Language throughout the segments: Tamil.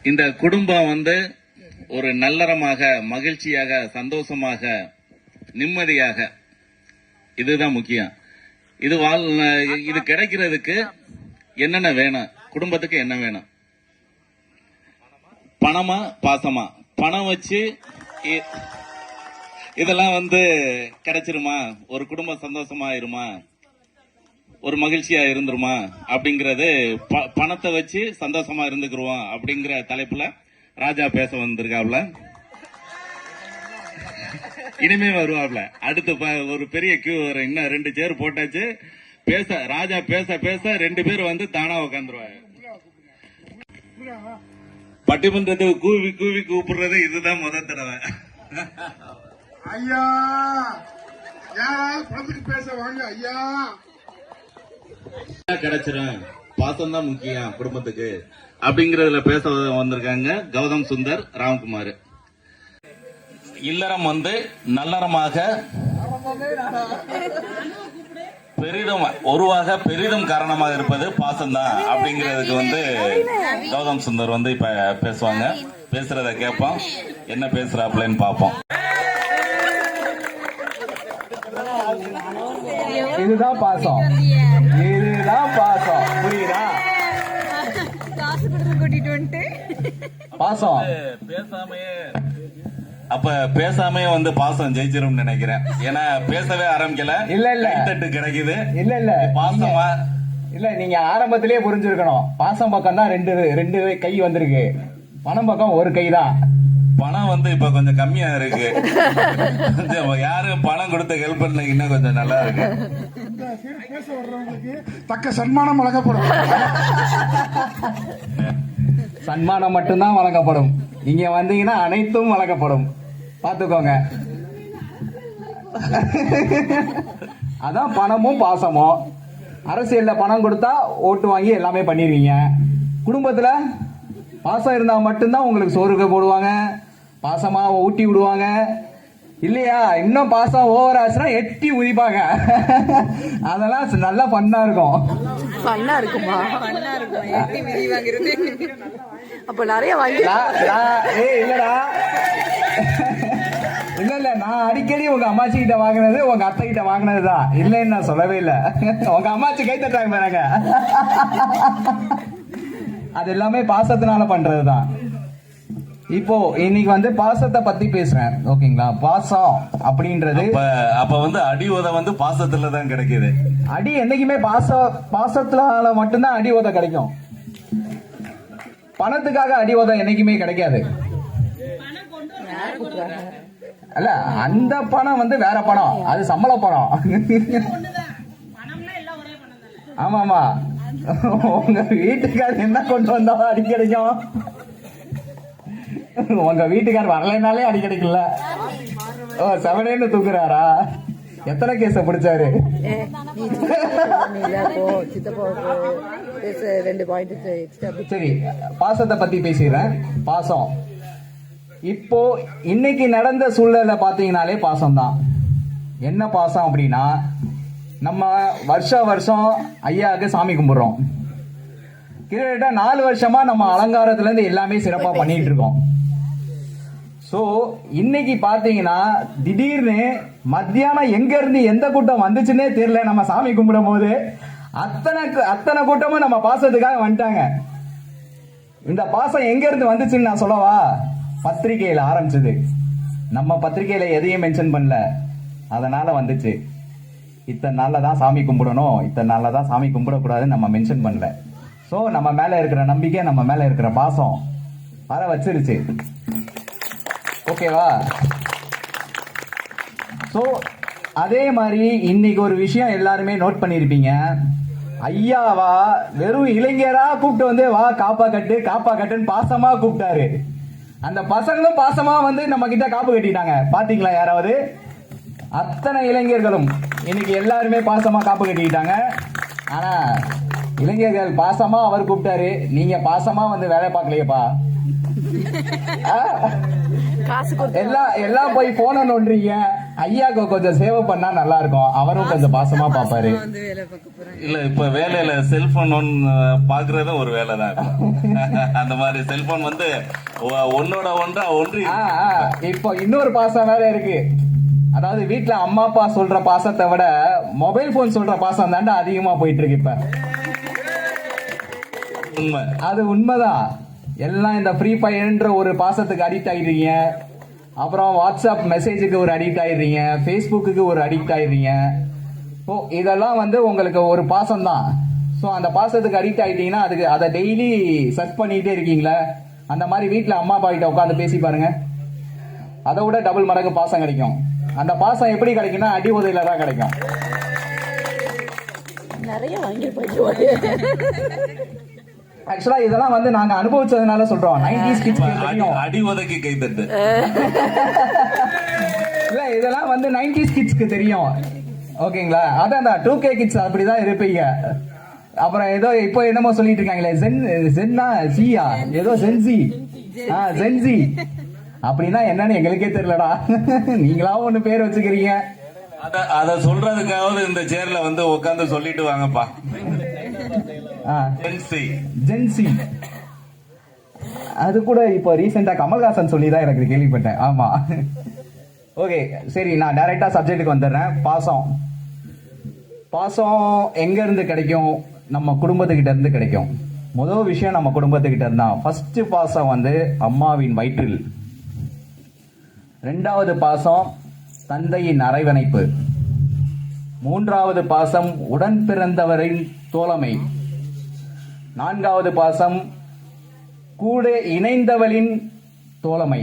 இந்த குடும்பம் ஒரு நல்லறமாக, மகிழ்ச்சியாக, சந்தோஷமாக, நிம்மதியாக, இதுதான் முக்கியம். இது கிடைக்கிறதுக்கு என்னென்ன வேணும்? குடும்பத்துக்கு என்ன வேணும்? பணமா, பாசமா? பணம் வச்சு இதெல்லாம் கிடைச்சிருமா? ஒரு குடும்பம் சந்தோஷமா இருமா, ஒரு மகிழ்ச்சியா இருந்துருமா அப்படிங்கறது பணத்தை வச்சு சந்தோஷமா இருந்துக்குருவோம் அப்படிங்கிற தலைப்புல ராஜா பேச வந்திருக்காப்ல. இனிமே வருவாப்ல. அடுத்து ஒரு பெரிய கியூ வரும். இன்னும் 2 சேர் போட்டாச்சு. ராஜா பேச பேச 2 பேர் தானா உட்காந்துருவாங்க. பட்டிமன்றத்துக்கு கூவி கூவி கூப்பிடுறது இதுதான் முதல் தடவை. ஐயா பணத்துக்கு பேச வாங்க ஐயா. கிடைச்சிரும், பாசம் தான் முக்கியம் குடும்பத்துக்கு அப்படிங்கறதுல பேச வந்திருக்காங்க கௌதம் சுந்தர், ராம்குமார். இல்லறம் நல்லறமாக பெரிதும் உருவாக பெரிதும் காரணமாக இருப்பது பாசம்தான் அப்படிங்கிறதுக்கு கௌதம் சுந்தர் இப்ப பேசுவாங்க. பேசுறத கேட்போம், என்ன பேசுறாப்லன்னு பாப்போம். இதுதான் பாசம், இதுதான் பாசம். புரியுதா? பாசம் பேசாமே பாசம் ஜெயிச்சிரும் நினைக்கிறேன். ஏன்னா பேசவே ஆரம்பிக்கல. இல்ல தட்டு கிடைக்குது. இல்ல பாசமா இல்ல, நீங்க ஆரம்பத்திலேயே புரிஞ்சிருக்கணும். பாசம் பக்கம் தான் ரெண்டு கை வந்திருக்கு, பணம் பக்கம் ஒரு கை தான். பணம் இப்ப கொஞ்சம் கம்மியா இருக்கு. கொஞ்சம் யாரும் பணம் கொடுத்து ஹெல்ப் பண்ணீங்கன்னா கொஞ்சம் நல்லா இருக்கு. பேச வர்றவங்களுக்கு தக்க சன்மானம் வழங்கப்படும். சன்மானம் மட்டும்தான் வழங்கப்படும். இங்க வந்தீங்கன்னா அனைத்தும் வழங்கப்படும். பாத்துக்கோங்க. அதான் பணமும் பாசமும். அரசியல்ல பணம் கொடுத்தா ஓட்டு வாங்கி எல்லாமே பண்ணிருவீங்க. குடும்பத்துல பாசம் இருந்தா மட்டும்தான் உங்களுக்கு சோறுக போடுவாங்க, பாசமா ஊட்டி விடுவாங்க. இல்லையா, இன்னும் பாசம் ஓவர் ஆச்சுன்னா எட்டி உதிப்பாங்க. அதெல்லாம் நல்லா ஃபன்னா இருக்கும். ஃபன்னா இருக்குமா? ஃபன்னா இருக்கும். எட்டி மிதி வாங்குறது. அப்ப நிறைய வாங்கி இல்லடா, இல்ல நான் அடிக்கடி உங்க அம்மாச்சி கிட்ட வாங்கினது, உங்க அத்தை கிட்ட வாங்கினதுதான். இல்லைன்னு நான் சொல்லவே இல்லை. உங்க அம்மாச்சி கை தட்டாங்க பாருங்க. அது எல்லாமே பாசத்தினால பண்றதுதான். இப்போ இன்னைக்கு பாசத்தை பத்தி பேசுறேன், ஓகேங்களா? பாசம் அப்படின்றது அப்ப அடி உத பாசத்துல தான் கிடைக்குது. அடி என்னைக்குமே பாசத்துல மட்டும்தான் அடி உத கிடைக்கும். பணத்துக்காக அடி உத என்னைக்குமே கிடைக்காது. அல்ல, அந்த பணம் வேற பணம், அது சம்பள பணம். ஆமாமா, உங்க வீட்டுக்காரர் என்ன கொண்டு வந்தாலும் அடி கிடைக்கும். உங்க வீட்டுக்காரர் வரலைனாலே அடி கிடைக்கல. ஓ, 7 தூக்குறாரா? எத்தனை கேஸ பிடிச்சாரு? சரி, பாசத்தை பத்தி பேசிடுறேன். பாசம் இப்போ இன்னைக்கு நடந்த சூழ்நிலை பாத்தீங்கன்னாலே பாசம் தான். என்ன பாசம் அப்படின்னா, நம்ம வருஷம் ஐயாவுக்கு சாமி கும்பிடுறோம். கிட்டத்தட்ட 4 வருஷமா நம்ம அலங்காரத்துல இருந்து எல்லாமே சிறப்பா பண்ணிட்டு இருக்கோம். சோ இன்னைக்கு பாத்தீங்கன்னா திடீர்னு மத்தியானம் எங்க இருந்து எந்த கூட்டம் வந்துச்சுன்னே தெரியல. நம்ம சாமி கும்பிடும் போது அத்தனை கூட்டமும் நம்ம பாசத்துக்காக வந்துட்டாங்க. இந்த பாசம் எங்க இருந்து வந்துச்சுன்னு நான் சொல்லவா? பத்திரிகையில ஆரம்பிச்சது. நம்ம பத்திரிகையில எதையும் மென்ஷன் பண்ணல, அதனால வந்துச்சு. இத்தனை நாள்ல தான் சாமி கும்பிடணும், இத்தனை நாள்ல தான் சாமி கும்பிடக்கூடாதுன்னு நம்ம மென்ஷன் பண்ணல. சோ நம்ம மேல இருக்கிற நம்பிக்கை, நம்ம மேல இருக்கிற பாசம் வர வச்சிருச்சு. ஓகேவா? சோ அதே மாதிரி இன்னைக்கு ஒரு விஷயம் எல்லாருமே நோட் பண்ணிருப்பீங்க. ஐயாவா வெறும் இளைஞரா கூப்பிட்டு வா காப்பா கட்டுன்னு பாசமா கூப்பிட்டாரு. அந்த பசங்களும் பாசமா நம்ம கிட்ட காப்பு கட்டிட்டாங்க. பாத்தீங்களா யாராவது? அத்தனை இளைஞர்களும் இன்னைக்கு எல்லாருமே பாசமா காப்பு கட்டிக்கிட்டாங்க. ஆனா இளைஞர்கள் பாசமா அவர் கூப்பிட்டாரு, நீங்க பாசமா வேலை பார்க்கலையப்பா. எல்லாம் போய் போன நோன்றீங்க. ஐயாக்கு கொஞ்சம் சேவ் பண்ணா நல்லா இருக்கும், அவரும் கொஞ்சம் பாசமா பாப்பாரு. வந்து வேலை பார்க்க போறாங்க. இல்ல இப்ப வேலையில செல்போன் பாக்குறது ஒரு வேலை தான். அந்த மாதிரி செல்போன் வந்து ஒன்னோட ஒன்றா ஒன்றி. இப்போ இன்னொரு பாசம் வேற இருக்கு. அதாவது வீட்டுல அம்மா அப்பா சொல்ற பாசத்தை விட மொபைல் போன் சொல்ற பாசம் தாண்டா அதிகமா போயிட்டு இருக்கு இப்ப. உண்மை, அது உண்மைதான். எல்லாம் இந்த ஃப்ரீ ஃபயர்ன்ற ஒரு பாசத்துக்கு அடிக்ட் ஆயிடுறீங்க, அப்புறம் வாட்ஸ்அப் மெசேஜுக்கு ஒரு அடிக்ட் ஆயிடுறீங்க, ஃபேஸ்புக்கு ஒரு அடிக்ட் ஆயிடுறீங்க. ஸோ இதெல்லாம் வந்து உங்களுக்கு ஒரு பாசம் தான். ஸோ அந்த பாசத்துக்கு அடிக்ட் ஆயிட்டீங்கன்னா அதுக்கு அதை டெய்லி சர்ச் பண்ணிட்டே இருக்கீங்களா, அந்த மாதிரி வீட்டில் அம்மா அப்பா கிட்ட உட்காந்து பேசி பாருங்க, அதை விட டபுள் மடங்கு பாசம் கிடைக்கும். அந்த பாசம் எப்படி கிடைக்கும்னா அடி உதவியில தான் கிடைக்கும். நிறைய வாங்கிருப்பாங்க. ஆக்சுவலா இதெல்லாம் வந்து நாங்க அனுபவிச்சதுனால சொல்றோம். 90s கிட்ஸ் தெரியும். அடி உதக்கி கை தட்டு. இல்ல இதெல்லாம் வந்து 90s கிட்ஸ்க்கு தெரியும். ஓகேங்களா? அதான் 2K கிட்ஸ் அப்படிதான் இருப்பீங்க. அப்புறம் ஏதோ இப்போ என்னமோ சொல்லிட்டு இருக்காங்களே ஜென்னா ஜியா ஏதோ ஜென்சி ஜென்சி அப்படின்னா என்னன்னு எங்களுக்கே தெரியலடா. நீங்களா ஒண்ணு பேர் வச்சுக்கிறீங்க. அத சொல்றதுக்காவது இந்த சேர்ல வந்து உட்காந்து சொல்லிட்டு வாங்கப்பா. ஜென்சி அது கூட இப்போ ரீசெண்டா கமல்ஹாசன் சொல்லி தான் எனக்கு கேள்விப்பட்டேன். ஆமா, ஓகே சரி, நான் டைரக்டா சப்ஜெக்ட்டுக்கு வந்துடுறேன். பாசம் பாசம் எங்க இருந்து கிடைக்கும்? நம்ம குடும்பத்துக்கிட்ட இருந்து கிடைக்கும். முதல் விஷயம் நம்ம குடும்பத்துக்கிட்ட இருந்தா. ஃபர்ஸ்ட் பாசம் வந்து அம்மாவின் வயிற்றில், இரண்டாவது பாசம் தந்தையின் அரவணைப்பு, மூன்றாவது பாசம் உடன் பிறந்தவரின் தோழமை, நான்காவது பாசம் கூட இணைந்தவளின் தோழமை,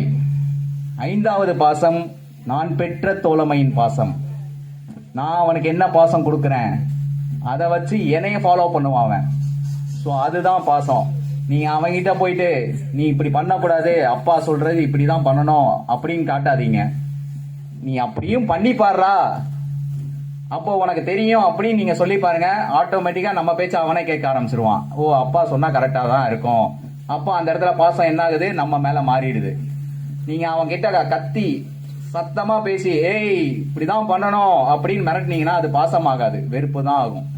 ஐந்தாவது பாசம் நான் பெற்ற தோழமையின் பாசம். நான் அவனுக்கு என்ன பாசம் கொடுக்குறேன் அதை வச்சு என்னைய ஃபாலோ பண்ணுவான் அவன். ஸோ அதுதான் பாசம். நீ அவன்கிட்ட போயிட்டு நீ இப்படி பண்ணக்கூடாது, அப்பா சொல்றது இப்படிதான் பண்ணணும் அப்படின்னு காட்டாதீங்க. நீ அப்படியும் பண்ணி பாடுறா, அப்போ உனக்கு தெரியும் அப்படின்னு நீங்க சொல்லி பாருங்க. ஆட்டோமேட்டிக்கா நம்ம பேச்ச அவனே கேட்க ஆரம்பிச்சிருவான். ஓ அப்பா சொன்னா கரெக்டா தான் இருக்கும். அப்போ அந்த இடத்துல பாசம் என்ன ஆகுது, நம்ம மேல மாறிடுது. நீங்க அவன் கிட்ட கத்தி சத்தமா பேசி ஏய் இப்படிதான் பண்ணணும் அப்படின்னு மிரட்டினீங்கன்னா அது பாசம் ஆகாது, வெறுப்பு தான் ஆகும்.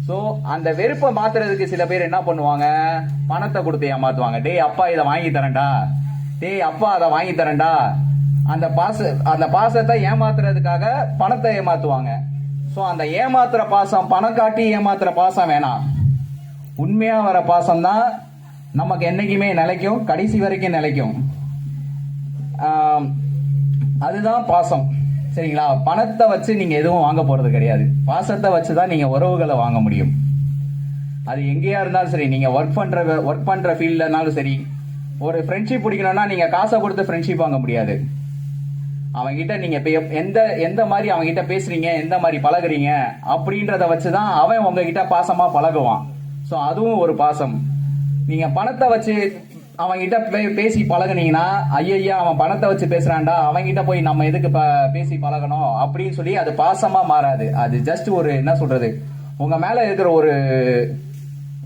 சோ அந்த வெறுப்பை மாத்துறதுக்கு சில பேர் என்ன பண்ணுவாங்க, பணத்தை கொடுத்து ஏமாத்துவாங்க. டேய் அப்பா இதை வாங்கி தரேன்டா, டேய் அப்பா அதை வாங்கி தரேன்டா. அந்த பாசத்தை ஏமாத்துறதுக்காக பணத்தை ஏமாத்துவாங்க. சோ அந்த ஏமாத்துற பாசம், பணம் காட்டி ஏமாத்துற பாசம் வேணாம். உண்மையா வர பாசம் தான் நமக்கு என்னைக்குமே நிலைக்கும், கடைசி வரைக்கும் நிலைக்கும். அதுதான் பாசம். சரிங்களா? பணத்தை வச்சு நீங்க எதுவும் வாங்க போறது கிடையாது. பாசத்தை வச்சுதான் நீங்க உறவுகளை வாங்க முடியும். அது எங்கேயா இருந்தாலும் சரி, நீங்க ஒர்க் பண்ற ஃபீல்ட்லனாலும் சரி, ஒரு ஃப்ரெண்ட்ஷிப் பிடிக்கணும்னா நீங்க காசை கொடுத்து ஃப்ரெண்ட்ஷிப் வாங்க முடியாது. அவன்கிட்ட நீங்க எந்த மாதிரி அவன்கிட்ட பேசுறீங்க, எந்த மாதிரி பழகுறீங்க அப்படின்றத வச்சுதான் அவன் உங்ககிட்ட பாசமா பழகுவான். சோ அதுவும் ஒரு பாசம். நீங்க பணத்தை வச்சு அவன்கிட்ட பேசி பழகுனீங்கன்னா, ஐயா அவன் பணத்தை வச்சு பேசுறான்டா, அவன்கிட்ட போய் நம்ம எதுக்கு பேசி பழகணும் அப்படின்னு சொல்லி அது பாசமா மாறாது. அது ஜஸ்ட் ஒரு என்ன சொல்றது, உங்க மேல இருக்கிற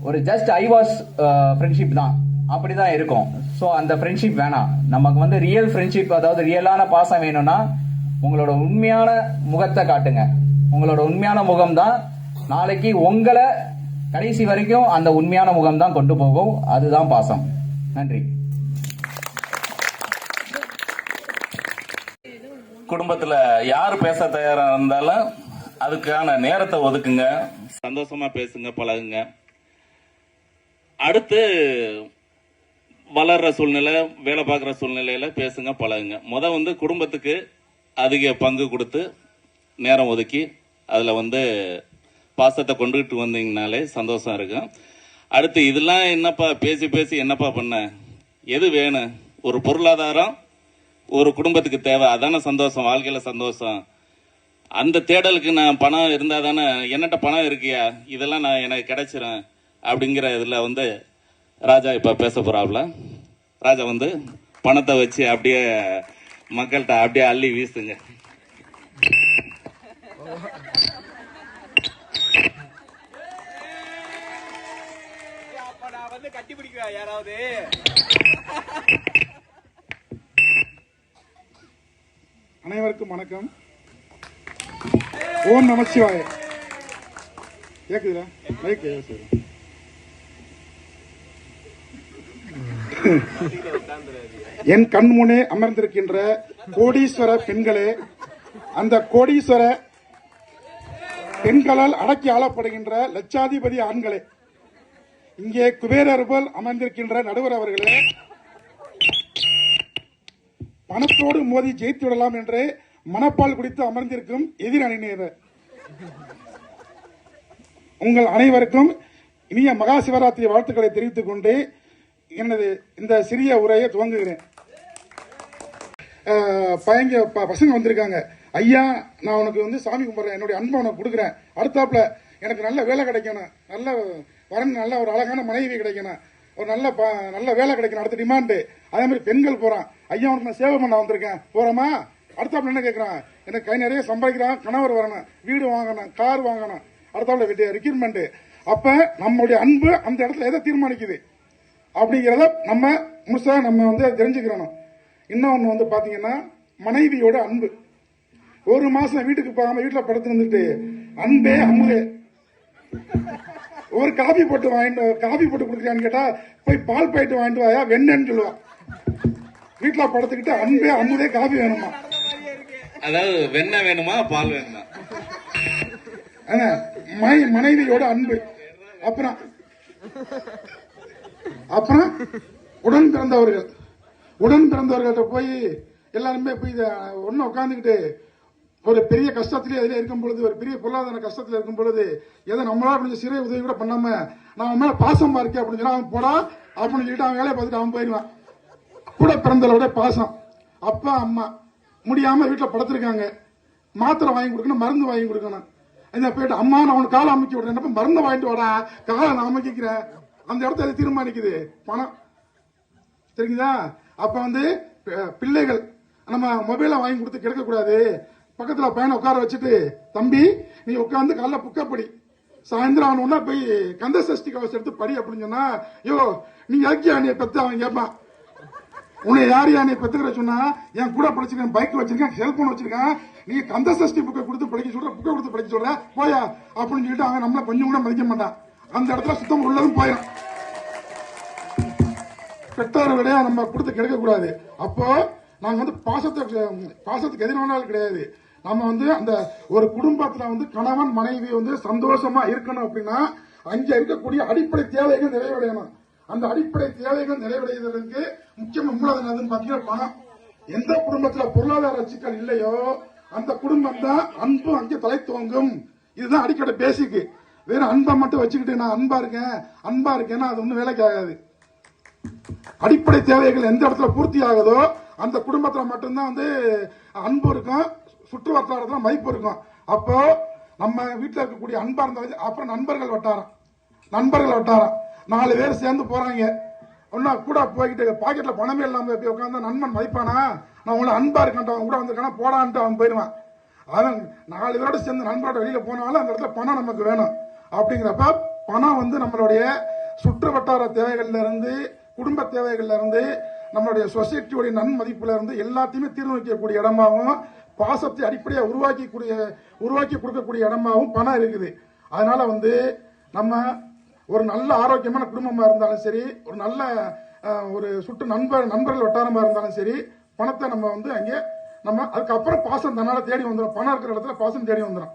ஒரு ஜஸ்ட் ஐ வாஷ் ஃப்ரெண்ட்ஷிப் தான், அப்படிதான் இருக்கும். ஸோ அந்த ஃப்ரெண்ட்ஷிப் வேணாம். நமக்கு வந்து ரியல் ஃப்ரெண்ட்ஷிப், அதாவது ரியலான பாசம் வேணும்னா உங்களோட உண்மையான முகத்தை காட்டுங்க. உங்களோட உண்மையான முகம் தான் நாளைக்கு உங்களை கடைசி வரைக்கும் அந்த உண்மையான முகம் தான் கொண்டு போகும். அதுதான் பாசம். நன்றி. குடும்பத்துல யார் பேச தயாரா இருந்தாலும் அதுக்கான நேரத்தை ஒதுக்குங்க, சந்தோஷமா பேசுங்க, பழகுங்க. அடுத்து வளர்ற சூழ்நிலை, வேலை பார்க்குற சூழ்நிலையில பேசுங்க, பழகுங்க. வந்து குடும்பத்துக்கு அதிக பங்கு கொடுத்து நேரம் ஒதுக்கி அதுல வந்து பாசத்தை கொண்டுகிட்டு வந்தீங்கனாலே சந்தோஷம் இருக்கும். அடுத்து இதெல்லாம் என்னப்பா பேசி பேசி என்னப்பா பண்ண, எது வேணும்? ஒரு பொருளாதாரம் ஒரு குடும்பத்துக்கு தேவை, அதான சந்தோஷம், வாழ்க்கையில சந்தோஷம். அந்த தேடலுக்கு நான் பணம் இருந்தா தானே, என்னட்ட பணம் இருக்கியா, இதெல்லாம் நான் எனக்கு கிடைச்சிரும் அப்படிங்கிற இதுல வந்து ராஜா இப்ப பேச போறாப்ல. ராஜா வந்து பணத்தை வச்சு அப்படியே மக்கள்கிட்ட அப்படியே அள்ளி வீசுங்க. யாராவது அனைவருக்கும் வணக்கம். ஓம் நமச்சிவாய. கேக்குதுல மைக் சரி. என் கண்முனே அமர்ந்திருக்கின்ற கோடீஸ்வர பெண்களே, அந்த கோடீஸ்வர பெண்களால் அடக்கி ஆளப்படுகின்ற லட்சாதிபதி ஆண்களே, இங்கே குபேரர் போல் அமர்ந்திருக்கின்ற நடுவர் அவர்களே, பணத்தோடு மோதி ஜெயித்து விடலாம் என்று மனப்பால் குடித்து அமர்ந்திருக்கும் எதிர் அணியினர் உங்கள் அனைவருக்கும் இனிய மகா சிவராத்திரி வாழ்த்துக்களை தெரிவித்துக் கொண்டு எனது இந்த சிறிய உரையை துவங்குகிறேன். பசங்க வந்திருக்காங்க. ஐயா, நான் உனக்கு வந்து சாமி கும்பிட்றேன், என்னுடைய அன்பை உனக்கு கொடுக்குறேன். அடுத்தாப்புல எனக்கு நல்ல வேலை கிடைக்கணும், நல்ல வரன், நல்ல ஒரு அழகான மனைவி கிடைக்கணும், ஒரு நல்ல வேலை கிடைக்கணும், அடுத்த டிமாண்டு. அதே மாதிரி பெண்கள் போறான், ஐயா உனக்கு நான் சேவை பண்ண வந்திருக்கேன், போறோமா? அடுத்தாப்புல என்ன கேட்கறான், எனக்கு கை நிறைய சம்பாதிக்கிறான், கணவர் வரணும், வீடு வாங்கணும், கார் வாங்கணும், அடுத்தாப்புல ரெக்யூர்மெண்ட். அப்ப நம்மளுடைய அன்பு அந்த இடத்துல எதை தீர்மானிக்குது அப்படிங்கிறத நம்ம முழுசா நம்ம வந்து தெரிஞ்சுக்கிறோம். இன்னொன்னு வந்து பாத்தீங்கன்னா மனைவியோட அன்பு. ஒரு மாசம் வீட்டுக்கு போகாம வீட்டுல படுத்து வந்துட்டு அன்பே அமுதே, ஒரு காபி போட்டு கொடுக்குறான்னு கேட்டா போய் பால் பாயிட்டு வாங்கிட்டு வாயா வெண்ணன்னு சொல்லுவான். வீட்டுல படுத்துக்கிட்டு அன்பே அமுதே காபி வேணுமா, அதாவது வெண்ணெய் வேணுமா பால் வேணுமா, மனைவியோட அன்பு. அப்புறம் உடன் பிறந்தவர்கள்ட்ட போய் எல்லாருமே போய் ஒன்னு உட்காந்துக்கிட்டு ஒரு பெரிய கஷ்டத்திலே அதில் இருக்கும் பொழுது, ஒரு பெரிய பொருளாதார கஷ்டத்தில் இருக்கும் பொழுது, எதை நம்மளால கொஞ்சம் சிறிய உதவி கூட பண்ணாம நான் மேல பாசமா இருக்கேன் அப்படின்னு சொன்னா அவன் போடா அப்படின்னு சொல்லிட்டு அவன் வேலையை பார்த்துட்டு அவன் போயிடுவான். கூட பிறந்தவரோட பாசம். அப்பா அம்மா முடியாம வீட்டுல படுத்திருக்காங்க, மாத்திரை வாங்கி கொடுக்கணும், மருந்து வாங்கி கொடுக்கணும். என்ன போயிட்டு அம்மா நான் உனக்கு காலை அமைக்க விடுறேன், மருந்து வாங்கிட்டு வாடா, காலை நான் அமைக்கிறேன். அந்த இடத்துல தீர்மானிக்குது பணம், சரிங்களா? அப்ப வந்து பிள்ளைகள் நம்ம மொபைலை வாங்கி கொடுத்து கிடைக்க கூடாது. பக்கத்துல பையனை உட்கார வச்சுட்டு, தம்பி நீ உட்காந்து காலைல புக்கப்படி, சாயந்தரம் ஆனோன்னா போய் கந்த சஷ்டி கவசம் எடுத்து படி அப்படின்னு சொன்னா, யோ நீ இலக்கிய அணியை பெத்து அவன் கேட்பான், உன்னை யார் யானையை பெத்துக்கிற சொன்னா, என் கூட படிச்சிருக்கேன், பைக் வச்சிருக்கேன், செல்போன் வச்சிருக்கேன், நீ கந்த சஷ்டி புக்கை கொடுத்து படிக்க சொல்ற, புக்கை கொடுத்து படிக்க சொல்ற போயா அப்படின்னு சொல்லிட்டு அவன் நம்மள கொஞ்சம் கூட மதிக்க மாட்டான். அந்த இடத்துல சுத்தம் உள்ளதும் போயிடும். பெற்றோரை விட நம்ம கொடுத்து கிடைக்க கூடாது. அப்போ நாங்க வந்து பாசத்துக்கு எதிரான கிடையாது. நம்ம வந்து அந்த ஒரு குடும்பத்துல வந்து கணவன் மனைவி வந்து சந்தோஷமா இருக்கணும் அப்படின்னா அங்க இருக்கக்கூடிய அடிப்படை தேவைகள் நிறைவடையணும். அந்த அடிப்படை தேவைகள் நிறைவடைவதற்கு முக்கியமான மூலதனம் பாத்தீங்கன்னா பணம். எந்த குடும்பத்துல பொருளாதார சிக்கல் இல்லையோ அந்த குடும்பம் தான் அன்பு அங்கே தலை துவங்கும். இதுதான் அடிக்கடி பேசிக்கு. வேற அன்பை மட்டும் வச்சுக்கிட்டு நான் அன்பா இருக்கேன்னா அது ஒன்னும் வேலைக்கு ஆகாது. அடிப்படை தேவைகள் எந்த இடத்துல பூர்த்தி ஆகுதோ அந்த குடும்பத்துல மட்டும்தான் வந்து அன்பு இருக்கும், சுற்று வட்டாரத்துல மதிப்பு இருக்கும். அப்போ நம்ம வீட்டுல இருக்கக்கூடிய அன்பா இருந்தாலும், அப்புறம் நண்பர்கள் வட்டாரம் 4 பேர் சேர்ந்து போறாங்க, ஒன்னா கூட போய்கிட்டு பாக்கெட்ல பணமே இல்லாம உட்காந்து நண்பன் மதிப்பானா, நான் உங்களை அன்பா இருக்கேன் கூட வந்திருக்கானா போடான்ட்டு அவன் போயிடுவான். அவன் 4 பேரோட சேர்ந்து நண்பரோட வெளியில போனாலும் அந்த இடத்துல பணம் நமக்கு வேணும். அப்படிங்கிறப்ப பணம் வந்து நம்மளுடைய சுற்று வட்டார தேவைகள்ல இருந்து, குடும்ப தேவைகள்ல இருந்து, நம்மளுடைய சொசைட்டியோட நன்மதிப்புல இருந்து எல்லாத்தையுமே தீர்வு வைக்கக்கூடிய இடமாவும், பாசத்தை அடிப்படையா உருவாக்கி கொடுக்கக்கூடிய இடமாவும் பணம் இருக்குது. அதனால வந்து நம்ம ஒரு நல்ல ஆரோக்கியமான குடும்பமா இருந்தாலும் சரி, ஒரு நல்ல ஒரு சுற்று நண்பர்கள் வட்டாரமா இருந்தாலும் சரி, பணத்தை நம்ம வந்து அங்கே நம்ம அதுக்கப்புறம் பாசம் தன்னால தேடி வந்துடும். பணம் இருக்கிற இடத்துல பாசம் தேடி வந்துடும்.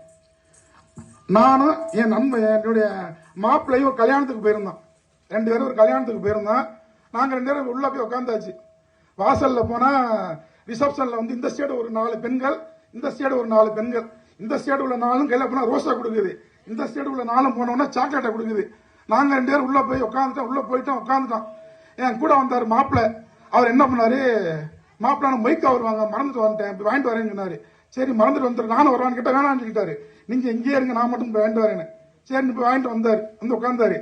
நானும் என் என்னுடைய மாப்பிள்ளையும் ஒரு கல்யாணத்துக்கு போயிருந்தோம். 2 பேரும் ஒரு கல்யாணத்துக்கு போயிருந்தோம். நாங்க 2 பேரும் உள்ள போய் உட்காந்தாச்சு. வாசல்ல போனா ரிசப்ஷன்ல வந்து இந்த சைடு ஒரு 4 பெண்கள், இந்த சைடு ஒரு 4 பெண்கள், இந்த சைடு உள்ள 4 கையில போனா ரோசா கொடுக்குது, இந்த சைடு உள்ள 4 போனோம்னா சாக்லேட்டை கொடுக்குது. நாங்க 2 பேரும் உள்ள போய் உட்காந்துட்டோம். என் கூட வந்தாரு மாப்பிள்ளை. அவர் என்ன பண்ணாரு, மாப்பிள்ள மைக் வருவாங்க மறந்துட்டு வந்துட்டேன், வாங்கிட்டு வரேன்னு சொன்னாரு. சரி மறந்துட்டு வந்துரு, நானும் வருவான்னு கேட்டா வேணான்னு சொல்லிட்டாரு. நீங்க இங்கே இருங்க, நான் மட்டும் வாங்கிட்டு வரேன்னு. சரி போய் வாங்கிட்டு வந்தாரு, வந்து உட்காந்தாரு.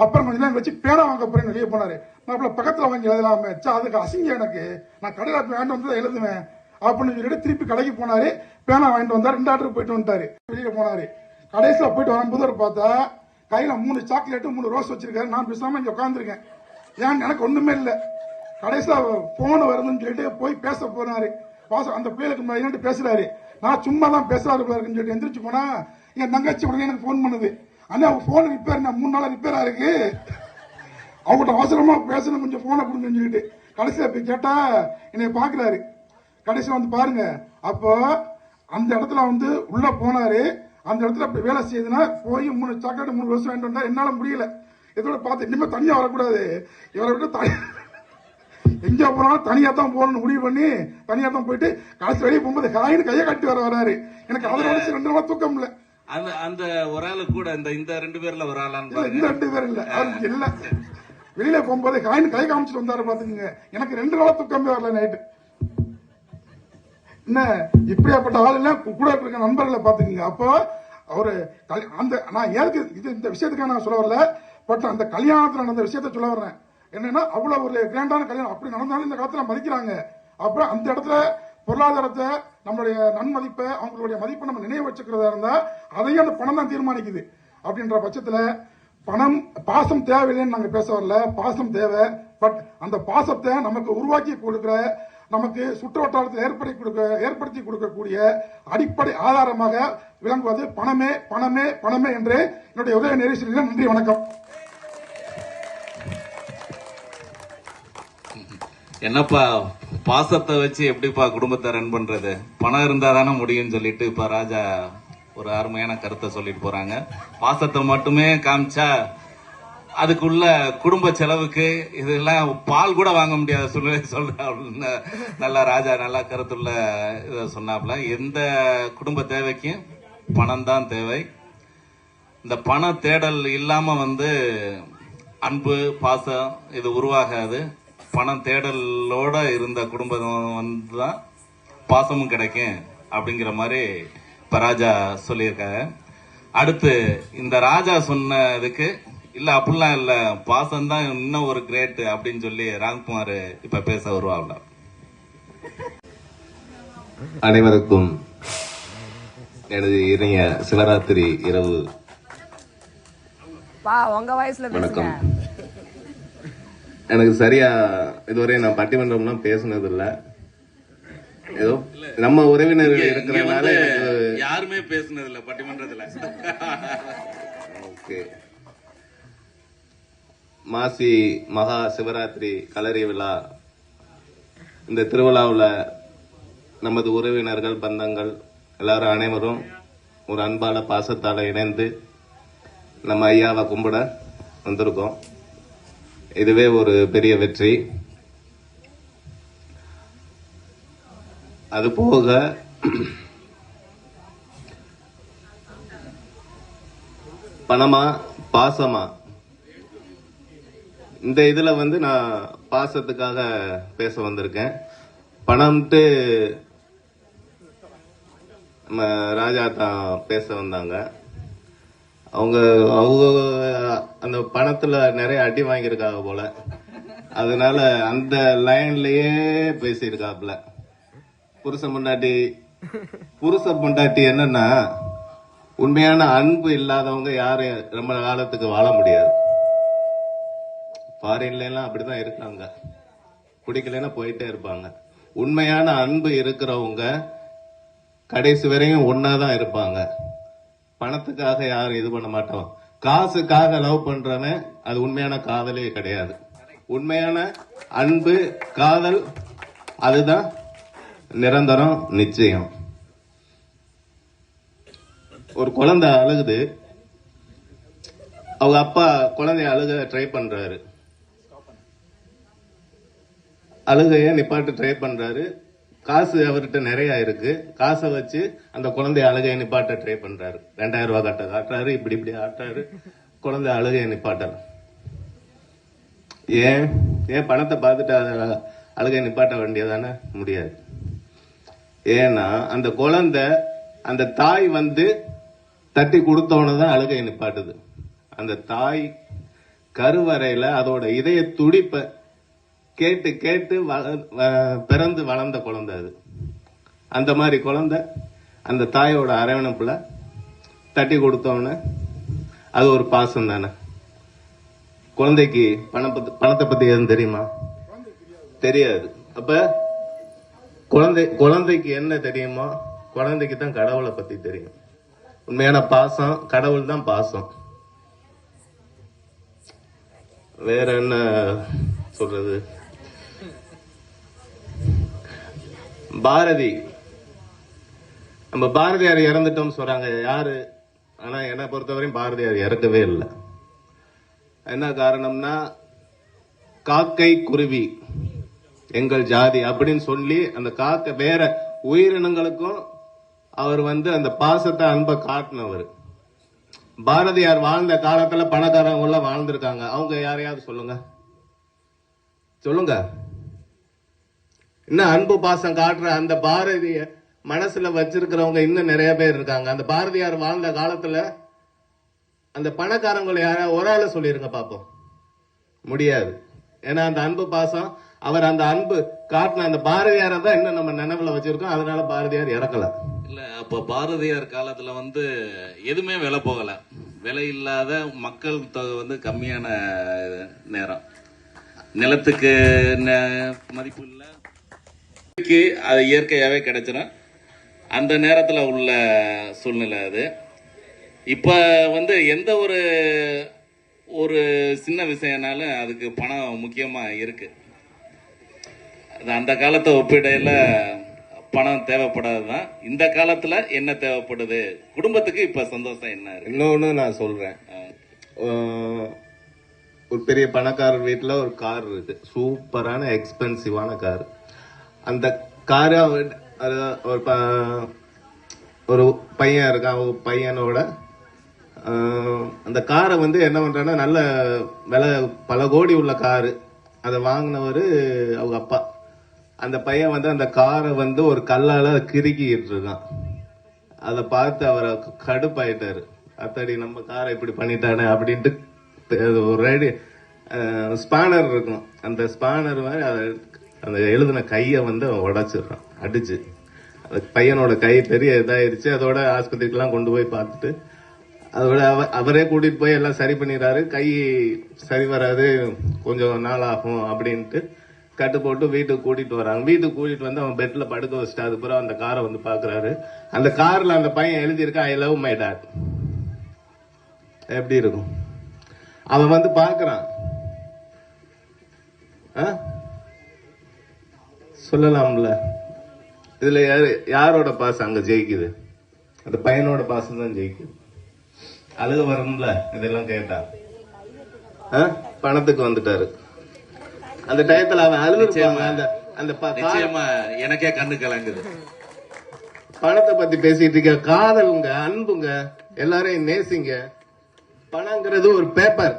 அப்புறம் கொஞ்ச நேரம் வச்சு பேனா வாங்க போறேன்னு வெளியே போனாரு. மாப்பிள்ள பக்கத்துல வாங்கி எழுதலாமே, அதுக்கு அசிங்க எனக்கு, நான் கடையில போய் வாங்கிட்டு வந்து எழுதுவேன் அப்படின்னு சொல்லிட்டு திருப்பி கடைக்கு போனாரு. பேனா வாங்கிட்டு வந்தாரு. 2 ஆர்டர் போயிட்டு வந்துட்டாரு. வெளியில போனாரு. கடைசியில போயிட்டு வரும்போது பார்த்தா கையில 3 சாக்லேட் 3 ரோஸ் வச்சிருக்காரு. நான் பேசாம இங்க உட்காந்துருக்கேன். ஏன் எனக்கு ஒண்ணுமே இல்ல. கடைசியா போன் வருதுன்னு சொல்லிட்டு போய் பேச போனாரு. அந்த பிள்ளைகளுக்கு முன்னாடி பேசுறாரு. நான் சும்மா தான் பேசுறாரு இருக்குன்னு சொல்லிட்டு எந்திரிச்சு போனா என் தங்கச்சி உடனே எனக்கு ஃபோன் பண்ணுது. அண்ணா அவங்க போன் ரிப்பேர், 3 நாளா ரிப்பேரா இருக்கு, அவங்ககிட்ட அவசரமா பேசணும், கொஞ்சம் போனை கொடுங்கன்னு சொல்லிட்டு கடைசியில போய் கேட்டா என்னை பாக்குறாரு. கடைசியில வந்து பாருங்க, அப்போ அந்த இடத்துல வந்து உள்ள போனாரு. அந்த இடத்துல வேலை செய்யுதுன்னா போய் 3 சாக்காடு 3 வருஷம் வாங்கிட்டு வந்தா என்னால முடியல. இதோட பார்த்து இனிமே தனியா வரக்கூடாது, இவரை விட்டு எங்க போனாலும் தனியா தான் போகணும்னு முடிவு பண்ணி தனியா தான் போயிட்டு கடைசி வெளியே போகும்போது காயின்னு கையை கட்டி வராரு. எனக்கு அதில் வச்சு 2 நாளா தூக்கம் இல்ல. அந்த ஒரு ஆளு கூட இந்த 2 பேர்ல ஒரு ஆளான்னு இந்த 2 பேர் இல்ல, அவருக்கு இல்ல. வெளியில போகும்போது காயின் கை காமிச்சிட்டு வந்தாரு பாத்துக்கங்க. எனக்கு 2 நாளா தூக்கமே வரல நைட்டு. என்ன இப்படியாப்பட்ட ஆள் எல்லாம் கூட இருக்க நண்பர்களை பாத்துக்கங்க. அப்போ அவரு அந்த நான் ஏற்கு இந்த விஷயத்துக்காக நான் சொல்ல வரல, பட் அந்த கல்யாணத்துல நடந்த விஷயத்த சொல்ல வர்றேன். என்னன்னா அவ்வளவு ஒரு கிராண்டான கல்யாணம் அப்படி நடந்தாலும் இந்த காலத்துல மதிக்கிறாங்க. அப்ப அந்த இடத்துல பொருளாதாரத்தை, நம்மளுடைய நன்மதிப்பை, அவங்களுடைய மதிப்பை நம்ம நினைவு வச்சுக்கிறதா இருந்தா அதையும் அந்த பணம் தான் தீர்மானிக்குது. அப்படின்ற பட்சத்துல பணம், பாசம் தேவையில்லைன்னு நாங்க பேச வரல, பாசம் தேவை. பட் அந்த பாசத்தை நமக்கு உருவாக்கி கொடுக்கிற, நமக்கு சுற்று வட்டாரத்தில் ஏற்படுத்தி கொடுக்கக்கூடிய அடிப்படை ஆதாரமாக விளங்குவது பணமே பணமே பணமே என்று என்னுடைய உதய நெரிசலில். நன்றி, வணக்கம். என்னப்பா பாசத்தை வச்சு எப்படிப்பா குடும்பத்தை ரன் பண்றது? பணம் இருந்தா தானே முடியும்னு சொல்லிட்டு இப்ப ராஜா ஒரு அருமையான கருத்தை சொல்லிட்டு போறாங்க. பாசத்தை மட்டுமே காமிச்சா அதுக்குள்ள குடும்ப செலவுக்கு இதெல்லாம் பால் கூட வாங்க முடியாத சூழ்நிலை சொல்ற நல்லா ராஜா நல்லா கருத்துள்ள இதை சொன்னாப்ல. எந்த குடும்ப தேவைக்கும் பணம் தான் தேவை. இந்த பண தேடல் இல்லாம அன்பு பாசம் இது உருவாகாது. பணம் தேடலோட இருந்த குடும்பம் தான் பாசமும் கிடைக்கும் அப்படிங்கிற மாதிரி இப்ப ராஜா சொல்லியிருக்காங்க. அடுத்து இந்த ராஜா சொன்னதுக்கு இல்ல அப்படிலாம் இல்ல, பாசம் தான் இன்னும் ஒரு கிரேட் அப்படின்னு சொல்லி ராம்குமார் இப்ப பேச வருவாங்க. அனைவருக்கும் எனது இணைய சிவராத்திரி இரவு வணக்கம். எனக்கு சரியா இதுவரை நான் பட்டிமன்றம்லாம் பேசுனது இல்ல. ஏதோ நம்ம உறவினர்கள் இருக்கிறதுனால யாருமே பேசுனது இல்ல பட்டிமன்றத்துல. ஓகே. மாசி மகா சிவராத்திரி கலரி விழா, இந்த திருவிழாவில் நமது உறவினர்கள் பந்தங்கள் எல்லாரும் அனைவரும் ஒரு அன்பால பாசத்தால இணைந்து நம்ம ஐயாவை கும்பிட வந்திருக்கோம். இதுவே ஒரு பெரிய வெற்றி. அது போக பணமா பாசமா, இந்த இதுல நான் பாசத்துக்காக பேச வந்திருக்கேன். பணம்ட்டு நம்ம ராஜா தான் பேச வந்தாங்க. அவங்க அந்த பணத்துல நிறைய அடி வாங்கியிருக்காங்க போல, அதனால அந்த லைன்லயே பேசியிருக்காப்ல. புருஷ பொண்டாட்டி என்னன்னா, உண்மையான அன்பு இல்லாதவங்க யாரும் ரொம்ப காலத்துக்கு வாழ முடியாது. ஃபாரின்ல எல்லாம் அப்படிதான் இருக்காங்க, பிடிக்கலன்னா போயிட்டே இருப்பாங்க. உண்மையான அன்பு இருக்கிறவங்க கடைசி வரையும் ஒன்னாதான் இருப்பாங்க. பணத்துக்காக யாரும் இது பண்ண மாட்டோம். காசுக்காக லவ் பண்றவன் அது உண்மையான காதலே கிடையாது. உண்மையான அன்பு காதல் அதுதான் நிரந்தரம், நிச்சயம். ஒரு குழந்தை அழுகுது, அவங்க அப்பா குழந்தைய அழுக ட்ரை பண்றாரு, அழுகைய நிப்பாட்டு ட்ரை பண்றாரு. காசு அவர்கிட்ட நிறைய இருக்கு, காசை வச்சு அந்த குழந்தைய அழுகைய நிப்பாட்ட ட்ரை பண்றாரு. 2000 ரூபாய் காட்டுறாரு, இப்படி ஆட்டுறாரு, குழந்தை அழுகைய நிப்பாட்ட. ஏன் பணத்தை பார்த்துட்டு அழுகைய நிப்பாட்ட வேண்டியதானே? முடியாது. ஏன்னா அந்த குழந்தை, அந்த தாய் தட்டி கொடுத்தவனதான் அழுகைய நிப்பாட்டுது. அந்த தாய் கருவறையில அதோட இதய துடிப்ப கேட்டு கேட்டு பிறந்து வளர்ந்த குழந்தை அது. அந்த மாதிரி குழந்தை அந்த தாயோட அரவணைப்புல தட்டி கொடுத்தவன அது ஒரு பாசம் தானே. குழந்தைக்கு பணத்தை பத்தி எதுவும் தெரியுமா? தெரியாது. அப்ப குழந்தைக்கு என்ன தெரியுமா? குழந்தைக்கு தான் கடவுளை பத்தி தெரியும். உண்மையான பாசம் கடவுள் தான் பாசம். வேற என்ன சொல்றது? பாரதி, நம்ம பாரதியார் இறந்துட்டோம் சொல்றாங்க யாரு, ஆனா என்னை பொறுத்தவரையும் பாரதியார் இறக்கவே இல்லை. என்ன காரணம்னா, காக்கை குருவி எங்கள் ஜாதி அப்படின்னு சொல்லி அந்த காக்கை வேற உயிரினங்களுக்கும் அவர் அந்த பாசத்தை அன்பை காட்டினவர். பாரதியார் வாழ்ந்த காலத்துல பணக்காரங்க எல்லாம் வாழ்ந்திருக்காங்க. அவங்க யாரையாவது சொல்லுங்க சொல்லுங்க. இன்னும் அன்பு பாசம் காட்டுற அந்த பாரதிய மனசுல வச்சிருக்கிறவங்க இன்னும் நிறைய பேர் இருக்காங்க. அந்த பாரதியார் வாழ்ந்த காலத்துல அந்த பணக்காரங்களை யாராவது ஒரு ஆளு சொல்லிருங்க பாப்போம். முடியாது. ஏன்னா அந்த அன்பு பாசம், அவர் அந்த அன்பு காட்டின அந்த பாரதியாரை தான் இன்னும் நம்ம நினைவுல வச்சிருக்கோம். அதனால பாரதியார் இறக்கல. இல்ல, அப்ப பாரதியார் காலத்துல எதுவுமே விலை போகல. விலை இல்லாத மக்கள் தொகை கம்மியான நேரம், நிலத்துக்கு மதிப்பு இல்ல, அது இயற்கையாவே கிடைச்சிடும். அந்த நேரத்துல உள்ள சூழ்நிலை அது. இப்ப எந்த ஒரு சின்ன விஷயம்னாலும் அதுக்கு பணம் முக்கியமா இருக்கு. அந்த காலத்தை ஒப்பிடையில பணம் தேவைப்படாதுதான். இந்த காலத்துல என்ன தேவைப்படுது, குடும்பத்துக்கு இப்ப சந்தோஷம் என்ன இருக்கு? இன்னொன்னு நான் சொல்றேன். ஒரு பெரிய பணக்காரர் வீட்டுல ஒரு கார் இருக்கு, சூப்பரான எக்ஸ்பென்சிவான கார். அந்த காரை ஒரு பையன் இருக்கான், அவங்க பையனோட அந்த காரை என்ன பண்றான்னா, நல்ல விலை பல கோடி உள்ள காரு. அதை வாங்கினவரு அவங்க அப்பா. அந்த பையன் அந்த காரை ஒரு கல்லால கிறுக்கிட்டு இருக்கான். அதை பார்த்து அவரை கடுப்பாயிட்டாரு. அத்தடி நம்ம காரை இப்படி பண்ணிட்டானே அப்படின்ட்டு ஒரு ரெடி ஸ்பானர் இருக்கும். அந்த ஸ்பானர் மாதிரி அந்த எழுதின கையை உடைச்சிடுறான் அடிச்சு. அந்த பையனோட கை பெரிய இதாயிருச்சு. அதோட ஆஸ்பத்திரிக்கெல்லாம் கொண்டு போய் பார்த்துட்டு அதோட அவரே கூட்டிட்டு போய் எல்லாம் சரி பண்ணிடுறாரு. கை சரி வராது, கொஞ்சம் நாள் ஆகும் அப்படின்ட்டு கட்டு போட்டு வீட்டுக்கு கூட்டிட்டு வராங்க. வீட்டுக்கு கூட்டிட்டு அவன் பெட்ல படுக்க வச்சுட்டு அதுக்கப்புறம் அந்த காரை பாக்குறாரு. அந்த கார்ல அந்த பையன் எழுதியிருக்கா, ஐ லவ் மை டாட். எப்படி இருக்கும்? அவன் பாக்குறான். சொல்லலாம்ல. இதுல யாரோட பாசம் அங்க ஜெயிக்குது? அந்த பையனோட பாசம் தான் ஜெயிக்குது. அழுக வரும்ல இதெல்லாம் கேட்டா. பணத்துக்கு வந்துட்டாரு. அந்த டயத்துல அவன் அழுது எனக்கே கண்ணு கலங்குது. பணத்தை பத்தி பேசிட்டு இருக்க. காதலுங்க, அன்புங்க, எல்லாரையும் நேசிங்க. பணங்கிறது ஒரு பேப்பர்,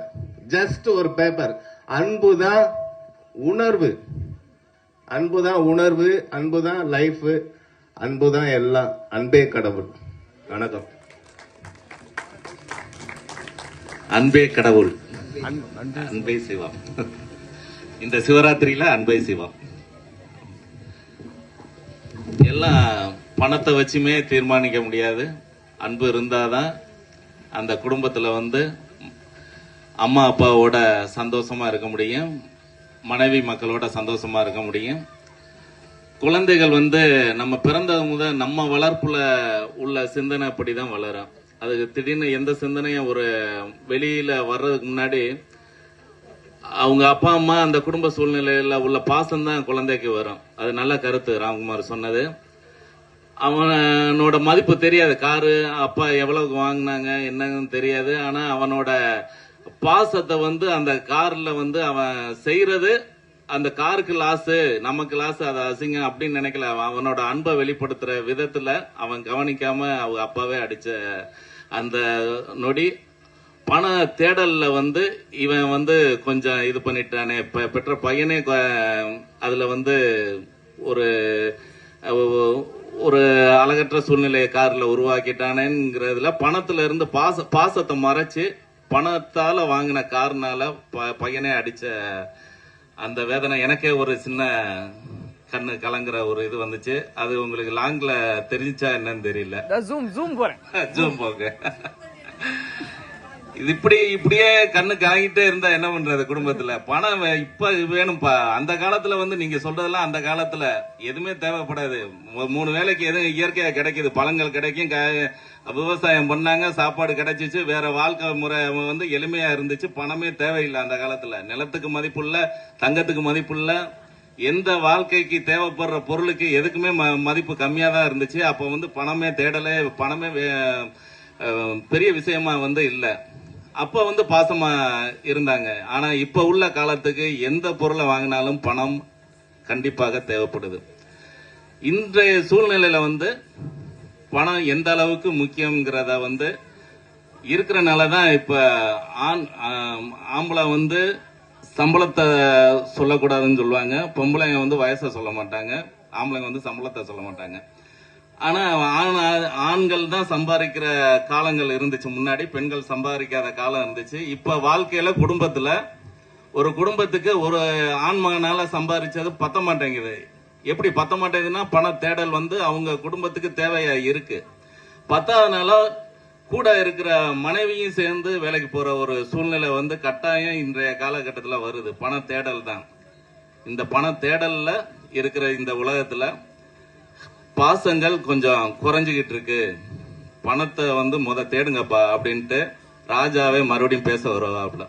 ஜஸ்ட் ஒரு பேப்பர். அன்புதான் உணர்வு, அன்புதான் உணர்வு, அன்புதான் லைஃப், அன்புதான் எல்லாம். அன்பே கடவுள். வணக்கம். அன்பே கடவுள், அன்பே சிவம். இந்த சிவராத்திரியில அன்பே சிவம். எல்லாம் பணத்தை வச்சுமே தீர்மானிக்க முடியாது. அன்பு இருந்தாதான் அந்த குடும்பத்துல அம்மா அப்பாவோட சந்தோஷமா இருக்க முடியும், மனைவி மக்களோட சந்தோஷமா இருக்க முடியும். குழந்தைகள் நம்ம பிறந்தது முதல் நம்ம வளர்ப்புல உள்ள சிந்தனை அப்படிதான் வளரும். அதுக்கு திடீர்னு எந்த சிந்தனையும் ஒரு வெளியில வர்றதுக்கு முன்னாடி அவங்க அப்பா அம்மா அந்த குடும்ப சூழ்நிலையில உள்ள பாசம் தான் குழந்தைக்கு வரும். அது நல்ல கருத்து ராம்குமார் சொன்னது. அவனோட மதிப்பு தெரியாது. காரு அப்பா எவ்வளவுக்கு வாங்கினாங்க என்னன்னு தெரியாது. ஆனா அவனோட பாசத்தை அந்த கார்ல அவன் செய்யறது, அந்த காருக்கு லாஸ், நமக்கு லாஸ், அது அசிங்கம் அப்படின்னு நினைக்கல. அவனோட அன்பை வெளிப்படுத்துற விதத்துல அவன் கவனிக்காம அவங்க அப்பாவே அடிச்ச அந்த நொடி. பண தேடல்ல இவன் கொஞ்சம் இது பண்ணிட்டானே, பெற்ற பையனே அதுல ஒரு ஒரு அழகற்ற சூழ்நிலையை கார்ல உருவாக்கிட்டானேங்கிறதுல பணத்துல இருந்து பாசத்தை மறைச்சு பணத்தால வாங்கின கார்னால பையனே அடிச்ச அந்த வேதனை எனக்கே ஒரு சின்ன கண்ணு கலங்குற ஒரு இது வந்துச்சு. அது உங்களுக்கு லாங்ல தெரிஞ்சா என்னன்னு தெரியல. ஜூம் போங்க. இது இப்படியே கண்ணு கலங்கிட்டே இருந்தா என்ன பண்றது குடும்பத்துல? பணம் இப்ப வேணும்பா. அந்த காலத்துல நீங்க சொல்றதெல்லாம் அந்த காலத்துல எதுவுமே தேவைப்படாது. 3 வேளைக்கு எதுவும் இயற்கையா கிடைக்குது, பழங்கள் கிடைக்கும், விவசாயம் பண்ணாங்க, சாப்பாடு கிடைச்சிச்சு, வேற வாழ்க்கை முறை எளிமையா இருந்துச்சு. பணமே தேவையில்லை அந்த காலத்துல. நிலத்துக்கு மதிப்புள்ள, தங்கத்துக்கு மதிப்புள்ள, எந்த வாழ்க்கைக்கு தேவைப்படுற பொருளுக்கு எதுக்குமே மதிப்பு கம்மியா தான் இருந்துச்சு. அப்ப பணமே தேடலே, பணமே பெரிய விஷயமா இல்ல. அப்ப பாசமா இருந்தாங்க. ஆனா இப்ப உள்ள காலத்துக்கு எந்த பொருளை வாங்கினாலும் பணம் கண்டிப்பாக தேவைப்படுது. இன்றைய சூழ்நிலையில பணம் எந்த அளவுக்கு முக்கியங்கிறத இருக்கிறனாலதான் இப்ப ஆம்பளை சம்பளத்தை சொல்லக்கூடாதுன்னு சொல்லுவாங்க, பொம்பளைங்க வயசை சொல்ல மாட்டாங்க, ஆம்பளைங்க சம்பளத்தை சொல்ல மாட்டாங்க. ஆனா ஆண்கள் தான் சம்பாதிக்கிற காலங்கள் இருந்துச்சு முன்னாடி, பெண்கள் சம்பாதிக்காத காலம் இருந்துச்சு. இப்ப வாழ்க்கையில குடும்பத்துல ஒரு குடும்பத்துக்கு ஒரு ஆண் மகனால சம்பாதிச்சது பத்த மாட்டேங்குது. எப்படி பத்த மாட்டேங்குதுன்னா, பண தேடல் அவங்க குடும்பத்துக்கு தேவையா இருக்கு. பத்தாதனால கூட இருக்கிற மனைவியும் சேர்ந்து வேலைக்கு போற ஒரு சூழ்நிலை கட்டாயம் இன்றைய காலகட்டத்தில் வருது. பண தேடல் தான். இந்த பண தேடல்ல இருக்கிற இந்த உலகத்துல பாசங்கள் கொஞ்சம் குறைஞ்சுகிட்டு இருக்கு. பணத்தை முத தேடுங்கப்பா அப்படின்ட்டு ராஜாவே மறுபடியும் பேச வருவாப்ல.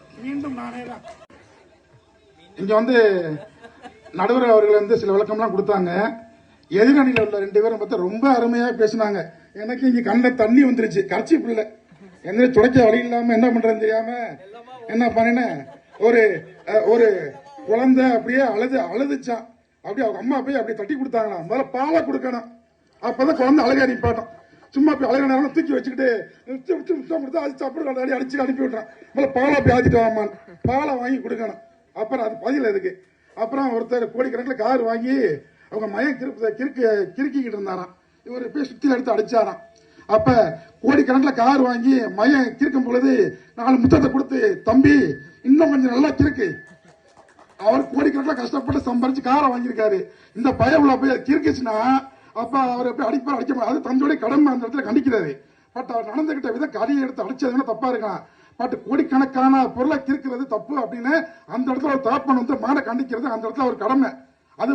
இங்க நடுவர் அவர்கள் சில விளக்கம்லாம் கொடுத்தாங்க. எதிரணியில் உள்ள 2 பேரும் பார்த்தா ரொம்ப அருமையா பேசினாங்க. எனக்கு இங்க கண்ணில் தண்ணி வந்துருச்சு. கர்ச்சீப் இல்ல, என்ன துடைக்க வழி இல்லாம என்ன பண்றேன்னு தெரியாம என்ன பண்ணினேன், ஒரு குழந்தை அப்படியே அழுதுச்சான். அப்படியே அவங்க அம்மா போய் அப்படியே தட்டி கொடுத்தாங்களாம். முதல்ல பாலை கொடுக்கணும், அப்பதான் குழந்தை அழகா நிப்பாட்டும். சும்மா போய் அழகான நேரம் தூக்கி வச்சுக்கிட்டு கொடுத்தா அது சாப்பிட்டு அடிச்சு அனுப்பி விட்டுறான். முதல்ல பாலை போய் ஆத்திட்டு வாமான், பாலை வாங்கி கொடுக்கணும். அப்புறம் அது பதில் இருக்கு. அப்புறம் ஒருத்தர் கோடிக்கணக்கில் கார் வாங்கி அவங்க மயம் கிறுக்கிக்கிட்டு இருந்தாராம். இவர் போய் சுத்தி எடுத்து அடிச்சாராம். அப்ப கோடிக்கணக்கில் கார் வாங்கி மயம் கிறுக்கும் பொழுது 4 முத்தத்தை கொடுத்து, தம்பி இன்னும் கொஞ்சம் நல்லா கிறுக்கு. அவர் கோடிக்கணக்கில் கஷ்டப்பட்டு சம்பாரிச்சு காரை வாங்கியிருக்காரு. இந்த பயவுல போய் கிறுக்குச்சுன்னா அப்ப அவர் போய் அடிக்க முடியாது. அது தந்தோடைய கடமை அந்த இடத்துல கண்டிக்கிறாரு. பட் அவர் நடந்துகிட்ட விதம் கரியை எடுத்து அடிச்சதுன்னா தப்பா இருக்கலாம். பட் கோடிக்கணக்கான பொருளை கிறுக்கிறது தப்பு அப்படின்னு அந்த இடத்துல ஒரு தகப்பன் மாட கண்டிக்கிறது அந்த இடத்துல ஒரு கடமை. அது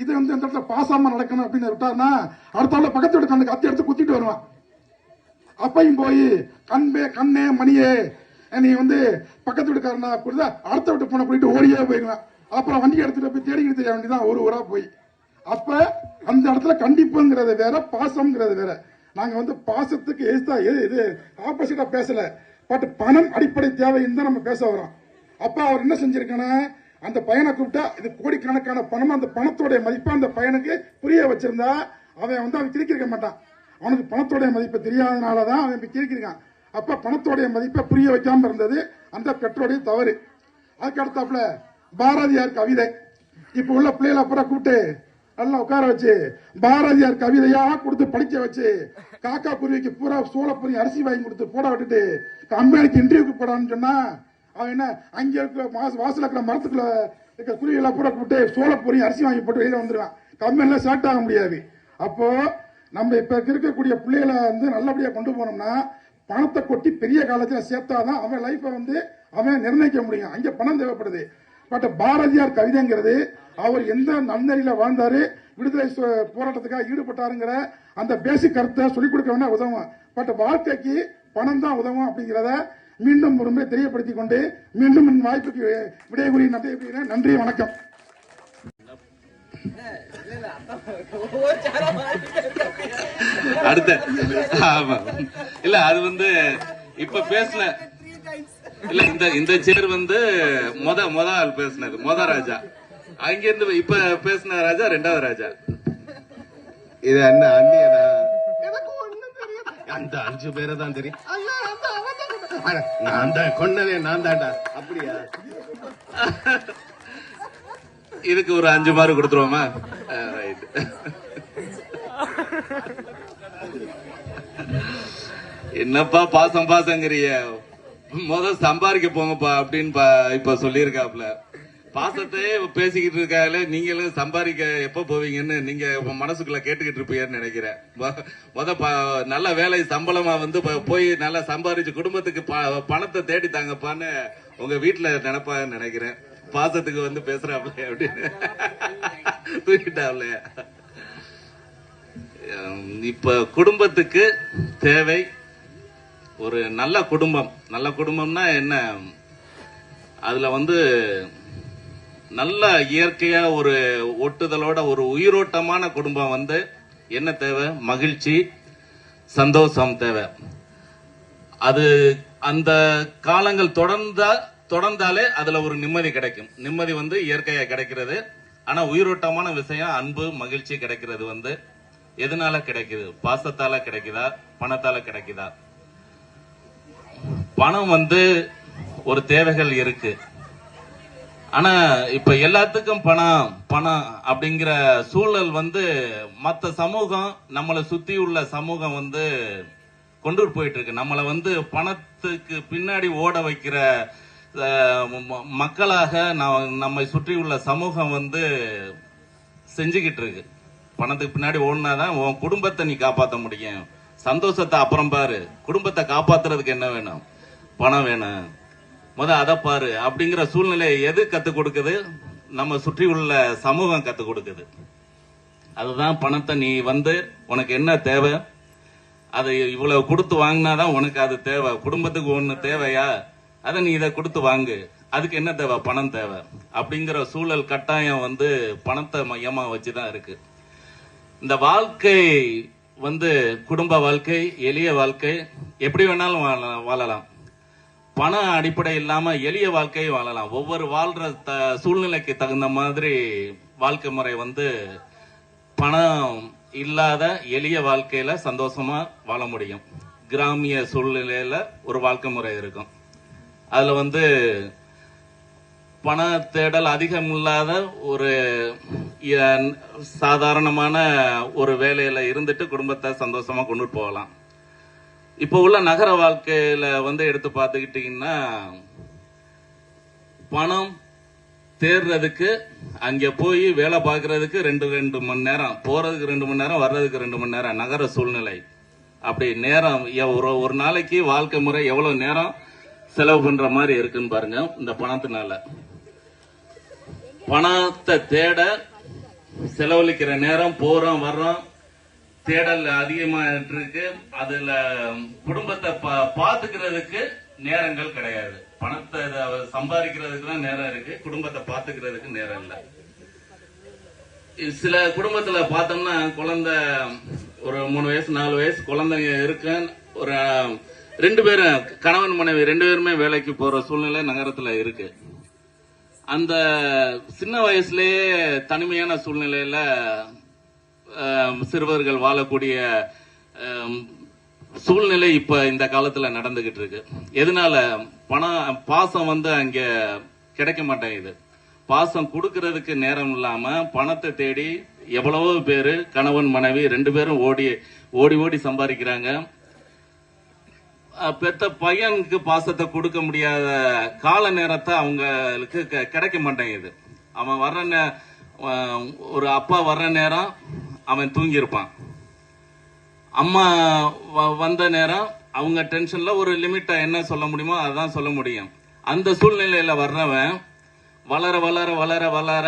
இது இந்த இடத்துல பாசாம நடக்கணும் அப்படின்னு விட்டாருன்னா அடுத்த பக்கத்து வீட்டு கண்ணுக்கு அத்தி எடுத்து குத்திட்டு வருவான். அப்பையும் போய் கண்ணே மணியே நீ பக்கத்து வீட்டுக்காரனா கொடுத்தா அடுத்த வீட்டு போன கூட்டிட்டு ஓடியே போயிடுவேன். அப்புறம் வண்டி எடுத்துட்டு போய் தேடிக்கிட்டு தெரிய வேண்டியதான் ஒரு ஊரா போய். அப்ப அந்த இடத்துல கண்டிப்புங்கிறது வேற, பாசம்ங்கிறது வேற. நாங்க பாசத்துக்கு இது ஆப்போசிட்டா பேசல. பட் பணம் அடிப்படை தேவைன்னு தான் நம்ம பேச வரோம். அப்ப அவர் என்ன செஞ்சிருக்கனா, அந்த பையனை கூப்பிட்டா இது கோடிக்கணக்கான பணம், அந்த பணத்தோடைய மதிப்பை அந்த பையனுக்கு புரிய வச்சிருந்தா அவன் கிறுக்கிருக்க மாட்டான். அவனுக்கு பணத்தோடைய மதிப்பு தெரியாதனாலதான் அவன் கிறுக்கிருக்கான். அப்ப பணத்தோடைய மதிப்பை புரிய வைக்காம இருந்தது அந்த பெற்றோடைய தவறு. அதுக்கு அடுத்தாப்புல பாரதியார் கவிதை. இப்ப உள்ள பிள்ளைகளை அப்புறம் கூப்பிட்டு நல்லா உட்கார வச்சு பாரதியார் கவிதையா கொடுத்து படிக்க வச்சு, காக்கா குருவிக்கு பூரா சோளப்பொரி அரிசி வாங்கி கொடுத்து போட விட்டுட்டு கம்பெனிக்கு இன்டர்வியூக்கு போடான்னு சொன்னா அவன் என்ன அங்க இருக்கிற வாசல் இருக்கிற மரத்துக்குள்ள இருக்கிற குருவியெல்லாம் பூரா கூப்பிட்டு சோளப்பொரி அரிசி வாங்கி போட்டு வெளியில வந்துடுவான். கம்பெனில செலக்ட் ஆக முடியாது. அப்போ நம்ம இப்ப இருக்கக்கூடிய பிள்ளைகளை நல்லபடியா கொண்டு போனோம்னா பணத்தை கொட்டி பெரிய காலத்துல சேர்த்தாதான் அவன் லைஃப அவன் நிர்ணயிக்க முடியும். அங்க பணம் தேவைப்படுது. பட் பாரதியார் கவிதைங்கிறது அவர் எந்த நன்னறியில வாழ்ந்தாரு, விடுதலை போராட்டத்துக்காக ஈடுபட்டாருங்கிற அந்த பேசிக் கருத்தை சொல்லிக் கொடுக்க வேணா உதவும். பட் வாழ்க்கைக்கு பணம் தான் உதவும் அப்படிங்கிறத மீண்டும் ஒரு முறை தெரியப்படுத்திக் கொண்டு மீண்டும் வாய்ப்புக்கு விடைகுறி நன்றி, வணக்கம். அடுத்த இல்ல அது இப்ப பேசல இல்ல இந்த சேர் மொத ஆள் பேசினது மொத ராஜா. அங்கிருந்து இப்ப பேசின ராஜா 2வது ராஜா. இது என்ன அண்ணியனா? எனக்கு ஒண்ணும் தெரியும். அந்த 5 பேரை தான் தெரியும். நான் தான் கொன்னதே நான் தான்டா. அப்படியா? இதுக்கு ஒரு 5 மார்க் கொடுத்துருவோமா? ரைட். என்னப்பா பாசங்கிறிய, முத சம்பாதிக்க போங்கப்பா அப்படின்னு இப்ப சொல்லியிருக்காப்ல. பாசத்தையே பேசிக்கிட்டு இருக்காங்களே, நீங்களும் சம்பாதிக்க எப்ப போவீங்கன்னு நீங்க மனசுக்குள்ள கேட்டுக்கிட்டு இருப்பீங்கன்னு நினைக்கிறேன். நல்ல வேலை சம்பளமா வந்து போய் நல்லா சம்பாதிச்சு குடும்பத்துக்கு பணத்தை தேடி தாங்கப்பான்னு உங்க வீட்டுல நினைப்பான்னு நினைக்கிறேன். பாசத்துக்கு வந்து பேசுறாப்ல அப்படின்னு தூக்கிட்டாப்ல. இப்ப குடும்பத்துக்கு தேவை ஒரு நல்ல குடும்பம். நல்ல குடும்பம்னா என்ன? அதுல வந்து நல்ல இயற்கையா ஒரு ஒட்டுதலோட ஒரு உயிரோட்டமான குடும்பம் வந்து என்ன தேவை? மகிழ்ச்சி, சந்தோஷம் தேவை. அது அந்த காலங்கள் தொடர்ந்தாலே அதுல ஒரு நிம்மதி கிடைக்கும். நிம்மதி வந்து இயற்கையா கிடைக்கிறது. ஆனா உயிரோட்டமான விஷயம் அன்பு, மகிழ்ச்சி கிடைக்கிறது வந்து எதனால கிடைக்குது? பாசத்தால கிடைக்குதா, பணத்தால கிடைக்குதா? பணம் வந்து ஒரு தேவைகள் இருக்கு. ஆனா இப்ப எல்லாத்துக்கும் பணம் பணம் அப்படிங்கிற சூழல் வந்து மத்த சமூகம், நம்மளை சுத்தி உள்ள சமூகம் வந்து கொண்டு போயிட்டு இருக்கு. நம்மளை வந்து பணத்துக்கு பின்னாடி ஓட வைக்கிற மக்களாக நம்மை சுற்றி உள்ள சமூகம் வந்து செஞ்சுக்கிட்டு இருக்கு. பணத்துக்கு பின்னாடி ஓடினாதான் உன் குடும்பத்தை நீ காப்பாற்ற முடியும். சந்தோஷத்தை அப்புறம் பாரு, குடும்பத்தை காப்பாத்துறதுக்கு என்ன வேணும்? பணம் வேணும், அதை பாரு அப்படிங்கிற சூழ்நிலையை எது கத்துக் கொடுக்குது? நம்ம சுற்றி உள்ள சமூகம் கத்துக் கொடுக்குது. அதுதான் பணத்தை நீ வந்து உனக்கு என்ன தேவை, அதை இவ்வளவு கொடுத்து வாங்கினாதான் உனக்கு அது தேவை. குடும்பத்துக்கு ஒண்ணு தேவையா, அதை நீ இதை கொடுத்து வாங்கு. அதுக்கு என்ன தேவை? பணம் தேவை. அப்படிங்கிற சூழல் கட்டாயம் வந்து பணத்தை மையமா வச்சுதான் இருக்கு. இந்த வாழ்க்கை வந்து குடும்ப வாழ்க்கை, எளிய வாழ்க்கை, எப்படி வேணாலும் வாழலாம். பண அடிப்படை இல்லாம எளிய வாழ்க்கையை வாழலாம். ஒவ்வொரு வாழ்ற சூழ்நிலைக்கு தகுந்த மாதிரி வாழ்க்கை முறை வந்து பணம் இல்லாத எளிய வாழ்க்கையில சந்தோஷமா வாழ முடியும். கிராமிய சூழ்நிலையில ஒரு வாழ்க்கை முறை இருக்கும். அதுல வந்து பண தேடல் அதிகம் இல்லாத ஒரு சாதாரணமான ஒரு வேலையில இருந்துட்டு குடும்பத்தை சந்தோஷமா கொண்டு போகலாம். இப்ப உள்ள நகர வாழ்க்கையில வந்து எடுத்து பார்த்துக்கிட்டீங்கன்னா, பணம் தேடுறதுக்கு அங்க போய் வேலை பார்க்கறதுக்கு ரெண்டு மணி நேரம், போறதுக்கு 2 மணி நேரம், வர்றதுக்கு 2 மணி நேரம் நகர சூழ்நிலை. அப்படி நேரம் ஒரு நாளைக்கு வாழ்க்கை முறை எவ்வளவு நேரம் செலவு பண்ற மாதிரி இருக்குன்னு பாருங்க. இந்த பணத்தினால பணத்தை தேட செலவழிக்கிற நேரம், போறோம் வர்றோம், தேடல் அதிகமா இருக்கு. அதுல குடும்பத்தை பாத்துக்கிறதுக்கு நேரங்கள் கிடையாது. பணத்தை சம்பாதிக்கிறதுக்கு தான் நேரம் இருக்கு, குடும்பத்தை பாத்துக்கிறதுக்கு நேரம் இல்ல. சில குடும்பத்துல பார்த்தோம்னா குழந்தை ஒரு 3 வயசு 4 வயசு குழந்தைங்க இருக்கு. ஒரு 2 பேரும் கணவன் மனைவி 2 பேருமே வேலைக்கு போற சூழ்நிலை நகரத்துல இருக்கு. அந்த சின்ன வயசுலயே தனிமையான சூழ்நிலையில சிறுவர்கள் வாழக்கூடிய சூழ்நிலை இப்ப இந்த காலத்துல நடந்துகிட்டு இருக்கு. எதனால? பாசம் வந்து அங்க கிடைக்க மாட்டேங்குது. பாசம் கொடுக்கறதுக்கு நேரம் இல்லாம பணத்தை தேடி எவ்வளவோ பேரு கணவன் மனைவி 2 பேரும் ஓடி சம்பாதிக்கிறாங்க. பெத்த பையனுக்கு பாசத்தை கொடுக்க முடியாத கால நேரத்தை அவங்களுக்கு கிடைக்க மாட்டேங்குது. அவன் வர்ற ஒரு அப்பா வர்ற நேரம் அவன் தூங்கி இருப்பான். அம்மா வந்த நேரம் அவங்க டென்ஷன்ல ஒரு லிமிட்டா என்ன சொல்ல முடியுமோ அதான் சொல்ல முடியும். அந்த சூழ்நிலையில வர்றவன் வளர வளர வளர வளர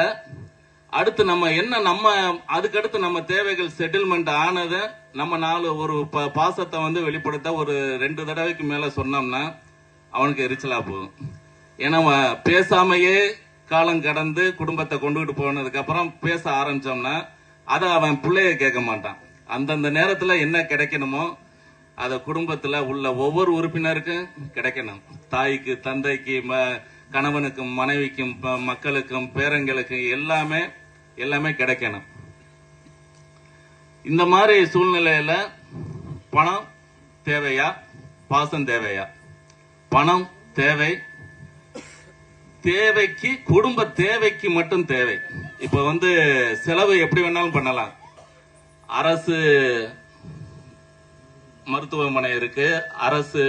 அடுத்து நம்ம அதுக்கடுத்து நம்ம தேவைகள் செட்டில்மெண்ட் ஆனத நம்ம ஒரு பாசத்தை வந்து வெளிப்படுத்த ஒரு 2 தடவைக்கு மேல சொன்னோம்னா அவனுக்கு எரிச்சலா போகும். ஏன்னா பேசாமையே காலம் கடந்து குடும்பத்தை கொண்டுகிட்டு போனதுக்கு அப்புறம் பேச ஆரம்பிச்சோம்னா அதை அவன் பிள்ளைய கேட்க மாட்டான். அந்தந்த நேரத்துல என்ன கிடைக்கணுமோ அத குடும்பத்துல உள்ள ஒவ்வொரு உறுப்பினருக்கும் கிடைக்கணும். தாய்க்கு, தந்தைக்கு, கணவனுக்கும், மனைவிக்கும், மக்களுக்கும், பேரங்களுக்கும் எல்லாமே கிடைக்கணும். இந்த மாதிரி சூழ்நிலையில பணம் தேவையா, பாசம் தேவையா? பணம் தேவைக்கு, குடும்ப தேவைக்கு மட்டும் தேவை. இப்ப வந்து செலவு எப்படி வேணாலும் பண்ணலாம். அரசு மருத்துவமனை இருக்கு, அரசு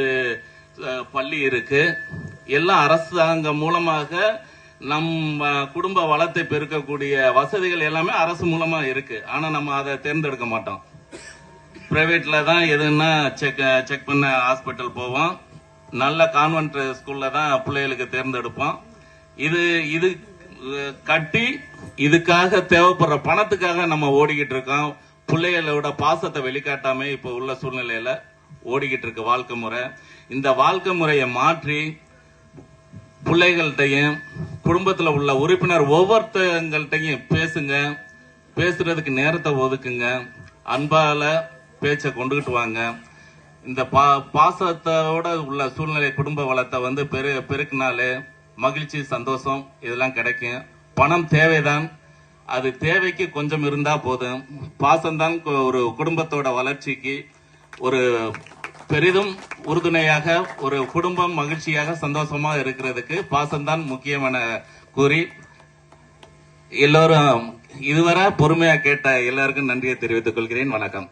பள்ளி இருக்கு, எல்லாம் அரசாங்கம் மூலமாக நம்ம குடும்ப வளத்தை பெருக்கக்கூடிய வசதிகள் எல்லாமே அரசு மூலமா இருக்கு. ஆனா நம்ம அதை தேர்ந்தெடுக்க மாட்டோம். பிரைவேட்ல தான் எதுன்னா செக் பண்ண ஹாஸ்பிட்டல் போவோம். நல்ல கான்வென்ட் ஸ்கூல்ல தான் பிள்ளைகளுக்கு தேர்ந்தெடுப்போம். இது கட்டி இதுக்காக தேவைப்படுற பணத்துக்காக நம்ம ஓடிக்கிட்டு இருக்கோம். பிள்ளைகளோட பாசத்தை வெளிக்காட்டாம இப்ப உள்ள சூழ்நிலையில ஓடிக்கிட்டு இருக்க வாழ்க்கை முறை. இந்த வாழ்க்கை முறையை மாற்றி பிள்ளைகள்கிட்டையும் குடும்பத்துல உள்ள உறுப்பினர் ஒவ்வொருத்தங்கள்ட்டையும் பேசுங்க. பேசுறதுக்கு நேரத்தை ஒதுக்குங்க. அன்பால பேச்சை கொண்டுகிட்டு வாங்க. இந்த பாசத்தோட உள்ள சூழ்நிலை குடும்ப வளத்தை பெருக்கினாலே மகிழ்ச்சி, சந்தோஷம் இதெல்லாம் கிடைக்கும். பணம் தேவைதான், அது தேவைக்கு கொஞ்சம் இருந்தா போதும். பாசம்தான் ஒரு குடும்பத்தோட வளர்ச்சிக்கு ஒரு பெரிதும் உறுதுணையாக, ஒரு குடும்பம் மகிழ்ச்சியாக சந்தோஷமா இருக்கிறதுக்கு பாசம்தான் முக்கியமான கூறி, எல்லோரும் இதுவரை பொறுமையா கேட்ட எல்லாருக்கும் நன்றியை தெரிவித்துக் கொள்கிறேன். வணக்கம்.